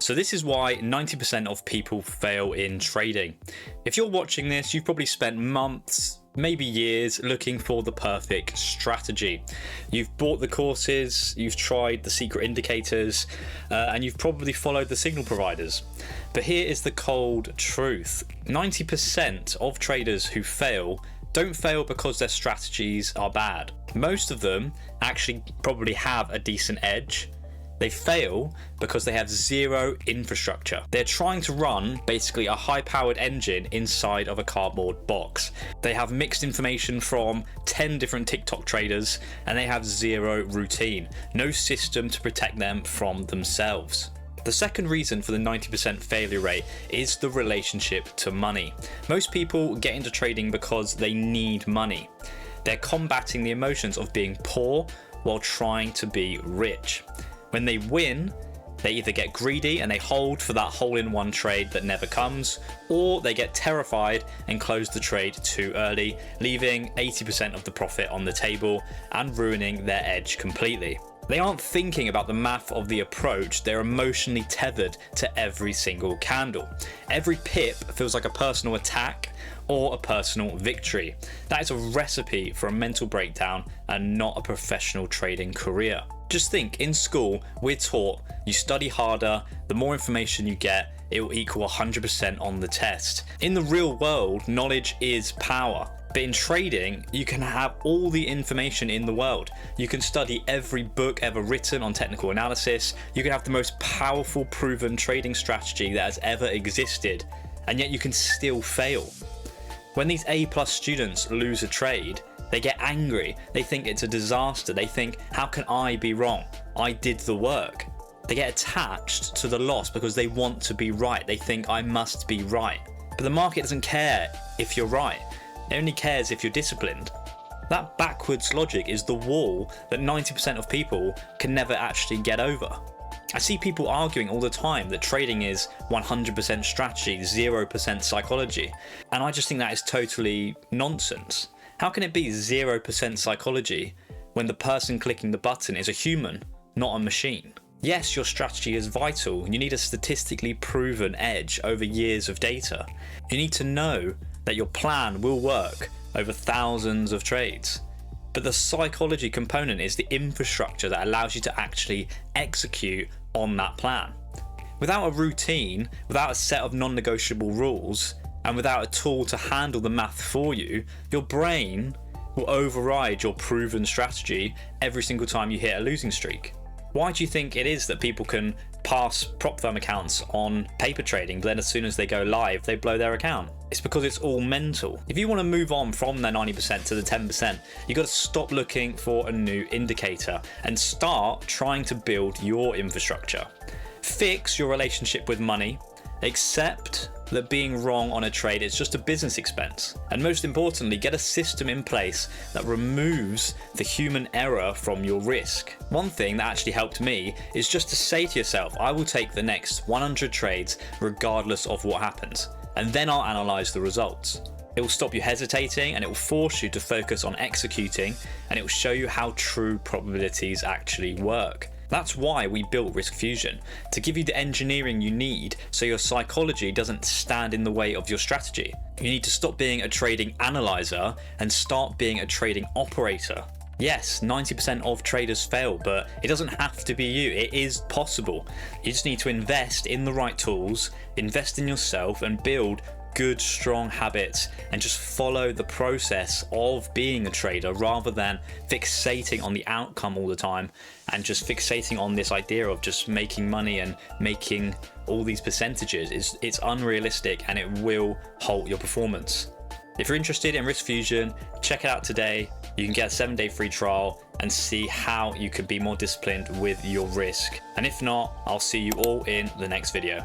So this is why 90% of people fail in trading. If you're watching this, you've probably spent months, maybe years, looking for the perfect strategy. You've bought the courses, you've tried the secret indicators, and you've probably followed the signal providers. But here is the cold truth. 90% of traders who fail don't fail because their strategies are bad. Most of them actually probably have a decent edge. They fail because they have zero infrastructure. They're trying to run basically a high-powered engine inside of a cardboard box. They have mixed information from 10 different TikTok traders, and they have zero routine, no system to protect them from themselves. The second reason for the 90% failure rate is the relationship to money. Most people get into trading because they need money. They're combating the emotions of being poor while trying to be rich. When they win, they either get greedy and they hold for that hole-in-one trade that never comes, or they get terrified and close the trade too early, leaving 80% of the profit on the table and ruining their edge completely. They aren't thinking about the math of the approach, they're emotionally tethered to every single candle. Every pip feels like a personal attack or a personal victory. That is a recipe for a mental breakdown and not a professional trading career. Just think, in school, we're taught you study harder, the more information you get, it will equal 100% on the test. In the real world, knowledge is power. But in trading, you can have all the information in the world. You can study every book ever written on technical analysis. You can have the most powerful, proven trading strategy that has ever existed, and yet you can still fail. When these A+ students lose a trade, they get angry. They think it's a disaster. They think, how can I be wrong? I did the work. They get attached to the loss because they want to be right. They think, I must be right. But the market doesn't care if you're right. It only cares if you're disciplined. That backwards logic is the wall that 90% of people can never actually get over. I see people arguing all the time that trading is 100% strategy, 0% psychology, and I just think that is totally nonsense. How can it be 0% psychology when the person clicking the button is a human, not a machine? Yes, your strategy is vital. You need a statistically proven edge over years of data. You need to know that your plan will work over thousands of trades. But the psychology component is the infrastructure that allows you to actually execute on that plan. Without a routine, without a set of non-negotiable rules, and without a tool to handle the math for you, your brain will override your proven strategy every single time you hit a losing streak. Why do you think it is that people can pass prop firm accounts on paper trading, but then as soon as they go live, they blow their account? It's because it's all mental. If you want to move on from the 90% to the 10%, you've got to stop looking for a new indicator and start trying to build your infrastructure. Fix your relationship with money. Accept that being wrong on a trade is just a business expense. And most importantly, get a system in place that removes the human error from your risk. One thing that actually helped me is just to say to yourself, I will take the next 100 trades regardless of what happens, and then I'll analyze the results. It will stop you hesitating, and it will force you to focus on executing, and it will show you how true probabilities actually work. That's why we built RiskFusion, to give you the engineering you need so your psychology doesn't stand in the way of your strategy. You need to stop being a trading analyzer and start being a trading operator. Yes, 90% of traders fail, but it doesn't have to be you. It is possible. You just need to invest in the right tools, invest in yourself, and build good, strong habits, and just follow the process of being a trader rather than fixating on the outcome all the time and just fixating on this idea of just making money and making all these percentages. It's unrealistic, and it will halt your performance. If you're interested in RiskFusion, check it out today. You can get a 7-day free trial and see how you can be more disciplined with your risk. And if not, I'll see you all in the next video.